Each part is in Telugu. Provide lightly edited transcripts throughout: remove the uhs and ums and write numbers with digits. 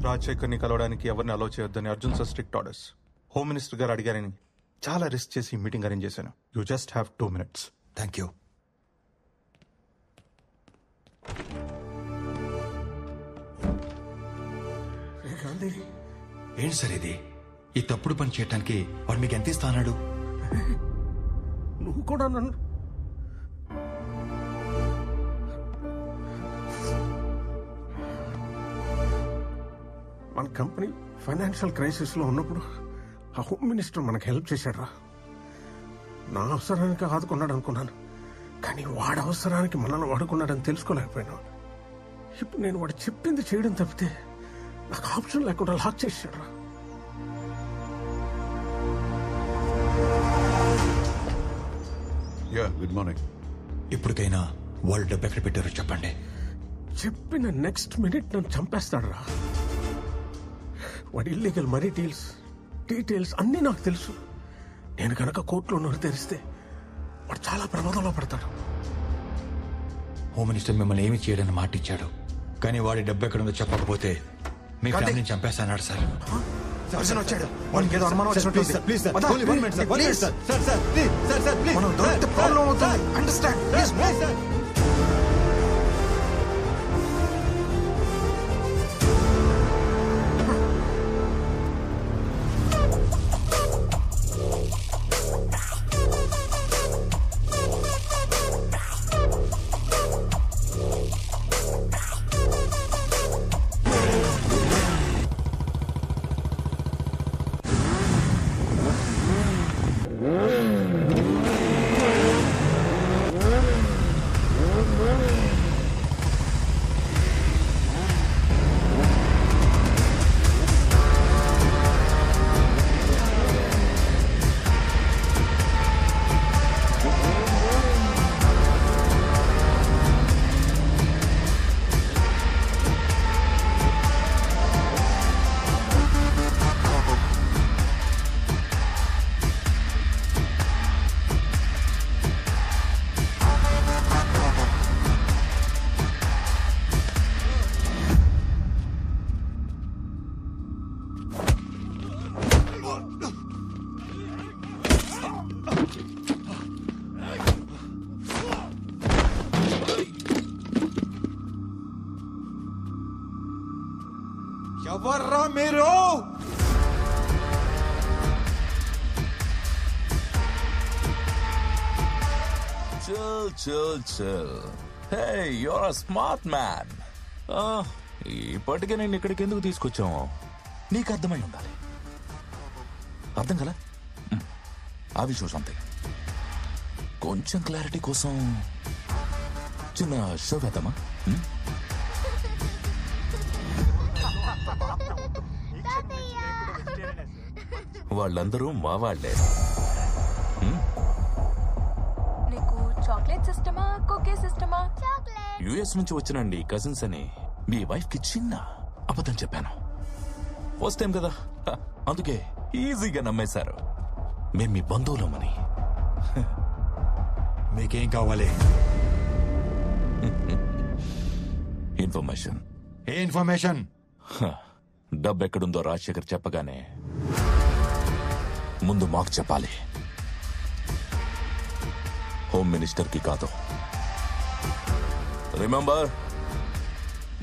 రాజశేఖర్ని కలవడానికి ఎవరిని అలౌ చేయొద్దని Arjun sir strict orders. Home minister గారు అడిగారని చాలా రిస్క్ చేసి మీటింగ్ అరేంజ్ చేశాను. You just have 2 minutes. Thank you. ఏంటి సార్ ఇది? ఈ తప్పుడు పని చేయటానికి వాడు మీకు ఎంత ఇస్తాడు? నువ్వు కూడా నన్ను మన కంపెనీ ఫైనాన్షియల్ క్రైసిస్ లో ఉన్నప్పుడు ఆ హోమ్ మినిస్టర్ మనకు హెల్ప్ చేశాడు రా. నా అవసరానికి ఆదుకున్నాడు అనుకున్నాను, కానీ వాడి అవసరానికి మనల్ని వాడుకున్నాడని తెలుసుకోలేకపోయినా. ఇప్పుడు నేను వాడు చెప్పింది చేయడం తప్పితే నాకు ఆప్షన్ లేకుండా లాక్ చేశాడు రా. Good morning. ఇప్పటికైనా వాళ్ళు డబ్బు ఎక్కడ పెట్టారో చెప్పండి. చెప్పిన నెక్స్ట్ మినిట్ నన్ను చంపేస్తాడు రా. వాడి ఇల్లీగల్ మనీ డీటెయిల్స్ అన్నీ నాకు తెలుసు. నేను కనుక కోర్టులో నోరు తెరిస్తే వాడు చాలా ప్రమాదంలో పడతాడు. హోమ్ మినిస్టర్ మిమ్మల్ని ఏమి చేయడని మాట ఇచ్చాడు, కానీ వాడి డబ్బు ఎక్కడుందో చెప్పకపోతే మీ ఫ్యామిలీని చంపేస్తాన్నాడు సార్. వచ్చాడు, వాడికి ఏదో అనుమానం వచ్చినట్టు. ఎవర్రా మీరు? Chill. Hey, you're a smart man. ఇప్పటికే నేను ఇక్కడికి ఎందుకు తీసుకొచ్చాము నీకు అర్థమై ఉండాలి. అర్థం కదా? అవి షో సంథింగ్. కొంచెం క్లారిటీ కోసం చిన్న షో వేద్దామా? వాళ్ళందరూ మా వాళ్లే. నీకు చాక్లెట్ సిస్టమా, కుకీ సిస్టమా? యుఎస్ నుంచి వచ్చినండి కజిన్స్ అని మీ వైఫ్ కి చిన్న అబద్ధం చెప్పాను. ఫస్ట్ టైం కదా, అందుకే ఈజీగా నమ్మేశారు. మేం మీ బంధువులమని. మీకేం కావాలి? ఇన్ఫర్మేషన్. ఏ ఇన్ఫర్మేషన్? డబ్బు ఎక్కడుందో రాజశేఖర్ చెప్పగానే ముందు మాకు చెప్పాలి, హోమ్ మినిస్టర్ కి కాదు. రిమెంబర్,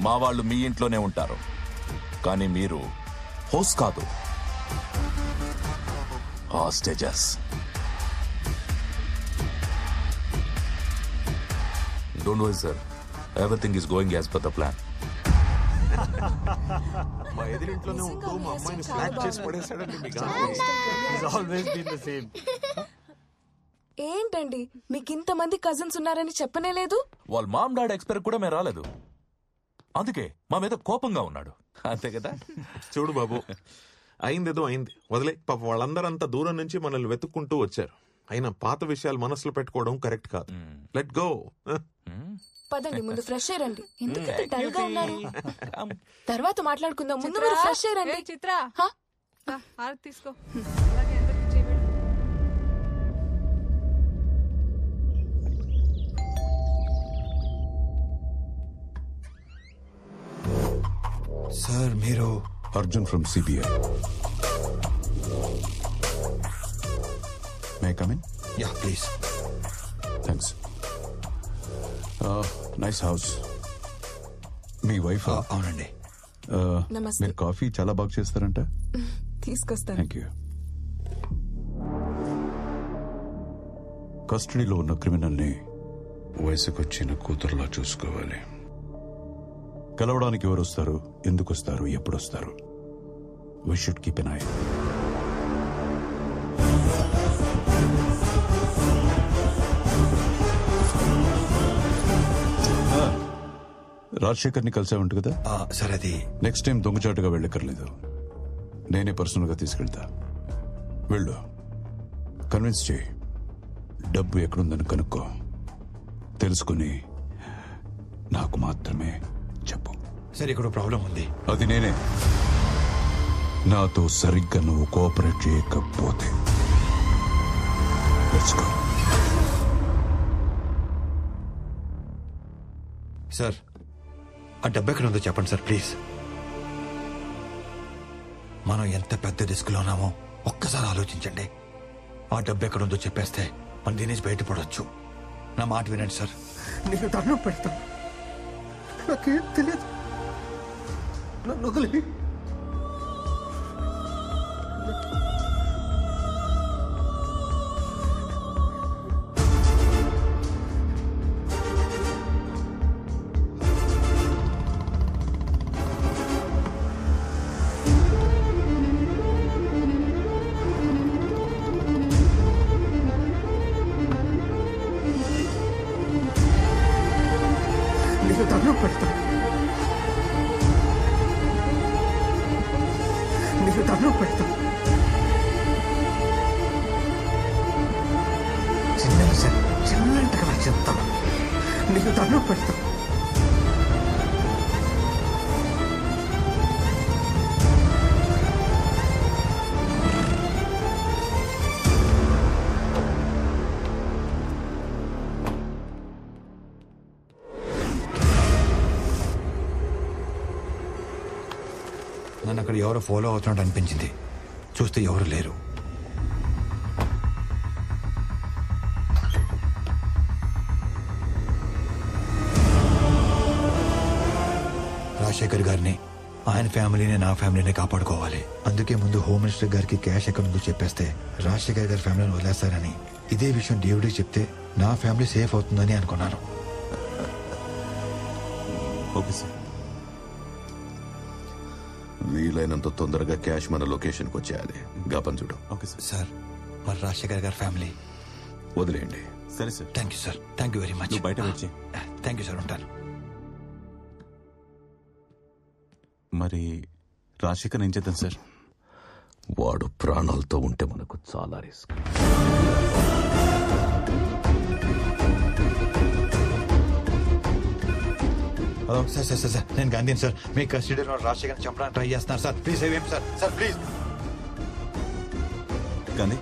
మా వాళ్ళు మీ ఇంట్లోనే ఉంటారు, కానీ మీరు హోస్ట్ కాదు, hostages. Don't worry sir, everything is going as per the plan. మా ఎదురింట్లోనే ఉంటూ మా అమ్మాయిని ఫ్లాట్ చేసి పడేశాడండి. ఏంటండి మీకు ఇంతమంది కజిన్స్ ఉన్నారని చెప్పనే లేదు? వాళ్ళ మామ్ డాడ్ ఎక్స్పైర్ కూడా మేము రాలేదు, అందుకే మా మీద కోపంగా ఉన్నాడు. అంతే కదా? చూడు బాబు, అయిందేదో అయింది, వదిలే. పాప వాళ్ళందరూ అంత దూరం నుంచి మనల్ని వెతుక్కుంటూ వచ్చారు. అయినా పాత విషయాలు మనసులో పెట్టుకోవడం కరెక్ట్ కాదు. Let go. పదండి, ముందు ఫ్రెష్ అయ్యండి. ఎందుకు డల్ గా ఉన్నారు? తర్వాత మాట్లాడుకుందాం, ముందు మీరు ఫ్రెష్ అయ్యండి. చిత్ర, తీసుకో. అలాగే అందరికీ చేయబడి. సార్ మీరు Arjun from CBI. May come in? Yeah please. Thanks. Nice house. Me wife? అవునండి. నమస్తే. మీరు కాఫీ చాలా బాగా చేస్తారంట. తీసుకొస్తాను. Thank you. కస్టడీలో ఉన్న క్రిమినల్ని వయసుకొచ్చిన కూతురులా చూసుకోవాలి. కలవడానికి ఎవరు వస్తారు, ఎందుకు వస్తారు, ఎప్పుడు వస్తారు? We should keep N I. రాజశేఖర్ని కలిసావంట కదా? సార్ అది నెక్స్ట్ టైం దొంగచాటుగా వెళ్ళక్కర్లేదు, నేనే పర్సనల్ గా తీసుకెళ్తా. వెళ్ళు, కన్విన్స్ చేయి, డబ్బు ఎక్కడుందని కనుక్కో, తెలుసుకుని నాకు మాత్రమే చెప్పు. సార్ ఇక్కడ ప్రాబ్లం ఉంది. అది నేనే. నాతో సరిగ్గా నువ్వు కోఆపరేట్ చేయకపోతే లెట్స్ గో. సార్ ఆ డబ్బు ఎక్కడ ఉందో చెప్పండి సార్ ప్లీజ్. మనం ఎంత పెద్ద రిస్క్ లో ఉన్నామో ఒక్కసారి ఆలోచించండి. ఆ డబ్బు ఎక్కడ ఉందో చెప్పేస్తే మనం దీని నుంచి బయటపడవచ్చు. నా మాట వినండి సార్. నీకు దండం పెడతాను, నాకేం తెలియదు, నన్ను వదిలి. నీకు దండం పెడతాను, నీకు దండం పెడతాను. చిన్నగా సార్, చిన్నగా నాకు చెప్తాను, నీకు దండం పెడతాను. నన్ను అక్కడ ఎవరో ఫాలో అవుతున్నట్టు అనిపించింది. చూస్తే ఎవరు లేరు. రాజశేఖర్ గారిని, ఆయన ఫ్యామిలీని, నా ఫ్యామిలీని కాపాడుకోవాలి. అందుకే ముందు హోమ్ మినిస్టర్ గారికి క్యాష్ ఎక్కడ ఉందో చెప్పేస్తే రాజశేఖర్ గారి ఫ్యామిలీని వదిలేస్తారని, ఇదే విషయం డేవిడ్కి చెప్తే నా ఫ్యామిలీ సేఫ్ అవుతుందని అనుకున్నాను. Okay sir. వీలైనంత తొందరగా క్యాష్ మన లొకేషన్కి వచ్చేయాలి. గాపన్ చూడు. Okay sir. సార్ మరి రాజశేఖర్ గారి ఫ్యామిలీ వదిలేయండి. సరే sir. Thank you sir. Thank you very much. నువ్వు బయట వచ్చి. Thank you sir. ఉంటాను. మరి రాజశేఖర్ ఏం చేద్దాం సార్? వాడు ప్రాణాలతో ఉంటే మనకు చాలా risk. Hello sir. Sir sir నేను గాంధీని సార్. మీ కస్టడీలో రాజశేఖర్ చంపడానికి ట్రై చేస్తున్నారు sir. Please save him sir. Sir please. Gandhi,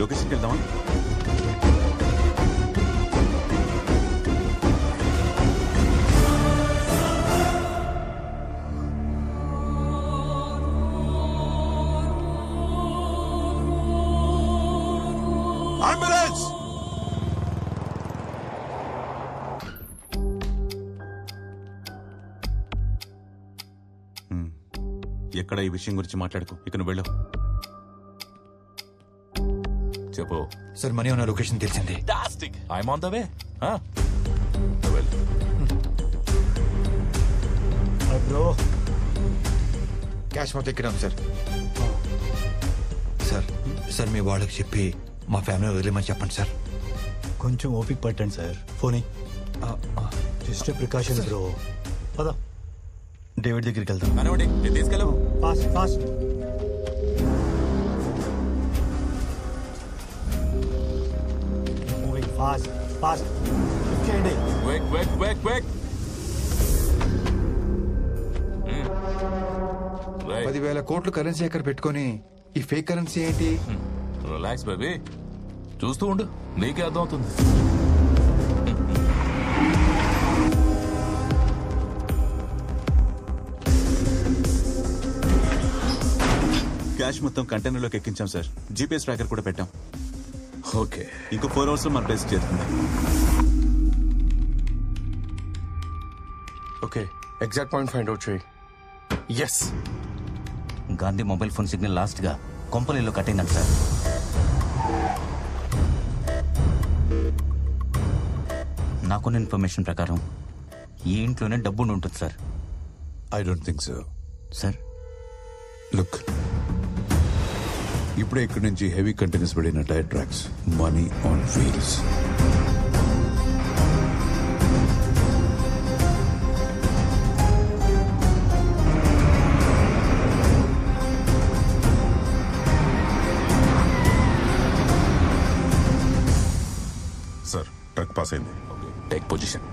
లొకేషన్కి వెళ్దామా? అంబులెన్స్! ఎక్కడ ఈ విషయం గురించి మాట్లాడుకో. ఇక నువ్వు వెళ్ళవు. చెప్పు. సార్ మనీ ఉన్న లొకేషన్ తెలిసింది. I'm on the way. Bro cash మొత్తం ఎక్కినాం సార్. సార్ సార్ మీ వాళ్ళకి చెప్పి మా ఫ్యామిలీ వదిలేమని చెప్పండి సార్. కొంచెం ఓపిక పట్టండి sir. Phone just precaution bro. పద డేవిడ్ దగ్గరికి వెళ్తాం. కనబడి తీసుకెళ్ళవు. Fast fast. Moving fast fast. చేయండి. Quick quick quick quick. 10,000 కోట్లు కరెన్సీ ఎక్కడ పెట్టుకొని ఈ ఫేక్ కరెన్సీ ఏంటి? రిలాక్స్ బేబీ, చూస్తూ ఉండు, నీకే అర్థమవుతుంది. క్యాష్ మొత్తం కంటైనర్లోకి ఎక్కించాం సార్. జీపీఎస్ ట్రాకర్ కూడా పెట్టాం. ఓకే, ఇంకో 4 అవర్స్ లో మన ప్లేస్ చేరుతుంది. Okay, exact point find out చేయి. Yes, Gandhi mobile phone signal last గా కొంపలిలో కట్ అయిందంట సార్. నాకున్న ఇన్ఫర్మేషన్ ప్రకారం ఈ ఇంట్లోనే డబ్బు ఉంటుంది sir. I don't think so. Sir look, ఇప్పుడే ఇక్కడి నుంచి హెవీ కంటైనర్స్ పడిన tyre tracks, money on wheels. Sir, truck pass అయింది. Take position.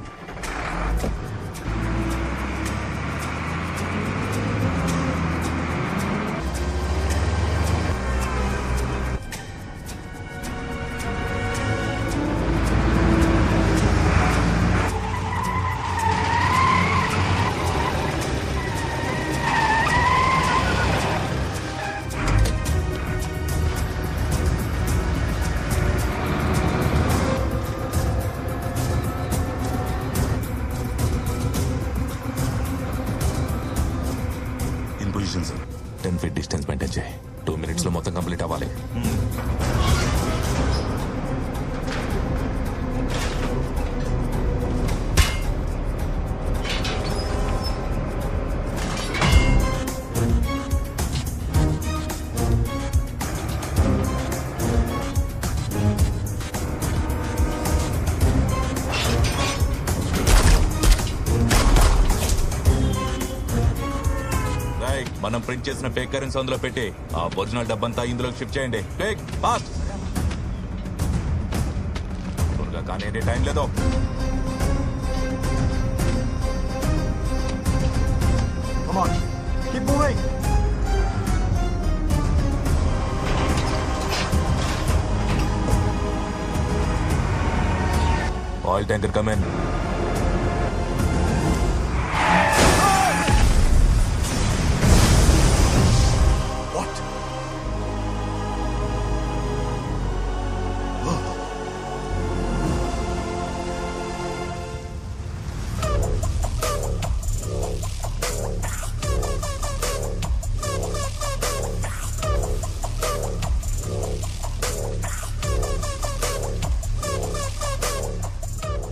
Position sir. 10 feet distance maintain చేయి. 2 minutes లో మొత్తం కంప్లీట్ అవ్వాలి. మనం ప్రింట్ చేసిన ఫేక్ కరెన్సీ అందులో పెట్టి ఆ ఒరిజినల్ డబ్బంతా ఇందులోకి షిఫ్ట్ చేయండి. ఫేక్ ఫాస్ట్, త్వరగా కానీ టైం లేదు. Come on, keep moving. Oil tanker come in.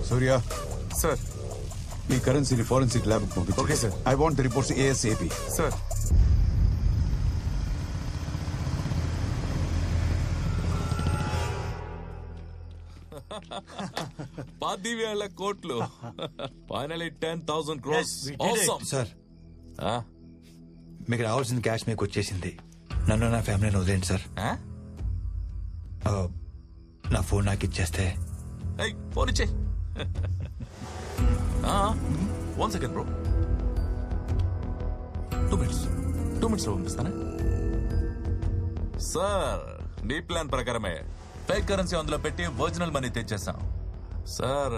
Surya sir, ఈ కరెన్సీని ఫోరెన్సిక్ ల్యాబ్ పంపించు. Okay sir. I want the reports ASAP. Sir, $10,000 finally 10,000 crores. Awesome. Sir, మీకు రావాల్సిన క్యాష్ మీకు వచ్చేసింది. నన్ను నా ఫ్యామిలీని వదిలేండి సార్. నా ఫోన్ నాకు ఇచ్చేస్తే. ఫోన్ ఇచ్చే. 1 second బ్రో. 2 minutes లో పంపిస్తానా? సార్, మీ ప్లాన్ ప్రకారమే ఫేక్ కరెన్సీ అందులో పెట్టి ఒరిజినల్ మనీ తెచ్చేస్తాం. Sir,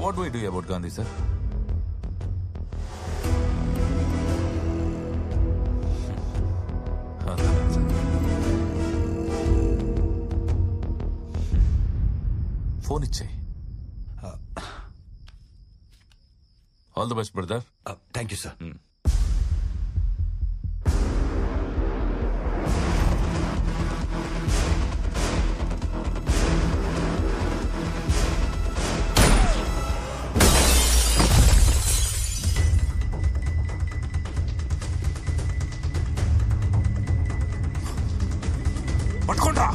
what do we do about Gandhi sir? Phone ఇచ్చే. All the best brother. Thank you sir. పట్టుకుంటా.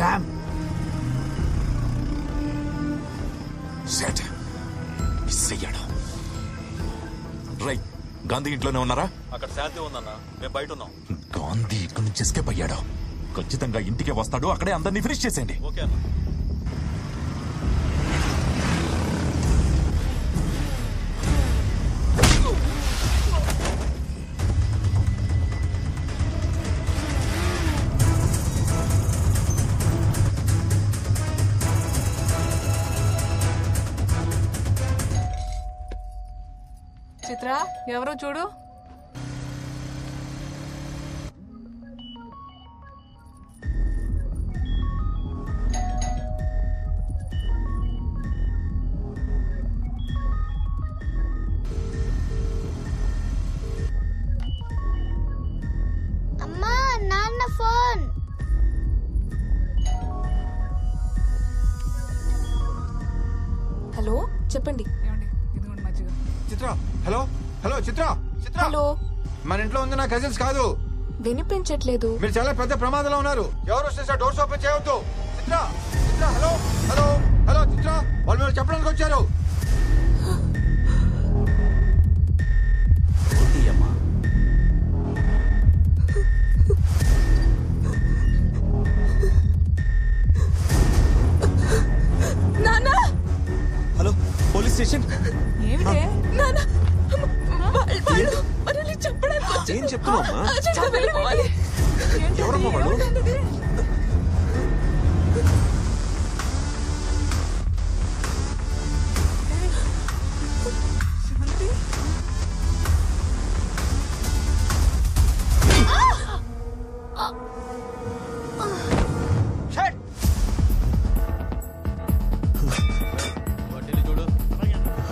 Damn. Shit. మిస్ అయ్యాడు. రైట్, గాంధీ ఇంట్లోనే ఉన్నారా? అక్కడ శాంతి ఉందన్నా, మేము బయట ఉన్నాం. గాంధీ ఇక్కడి నుంచి ఎస్కేప్ అయ్యాడు. ఖచ్చితంగా ఇంటికే వస్తాడు, అక్కడే అందరినీ ఫినిష్ చేసేయండి. ఓకే అన్న. చిత్ర ఎవరో చూడు. అమ్మా నాన్న ఫోన్. హలో చెప్పండి. ఇదిగోండి మజ్జిగ. చిత్ర హలో హలో చిత్ర చిత్ర హలో మన ఇంట్లో ఉంది నా కజిన్స్ కాదు. వినిపించట్లేదు. మీరు చాలా పెద్ద ప్రమాదంలో ఉన్నారు. ఎవరు వస్తే డోర్స్ ఓపెన్ చేయవద్దు. చిత్ర చిత్ర హలో హలో హలో చిత్ర వాళ్ళు మీరు చెప్పడానికి వచ్చారు. నానా హలో పోలీస్ స్టేషన్. ఏమిటే నానా వాళ్ళు మనల్ని చెప్పడానికి ఏం చెప్తున్నావమ్మా? వెళ్ళిపోవాలి. ఎవరమ్మా వాడు?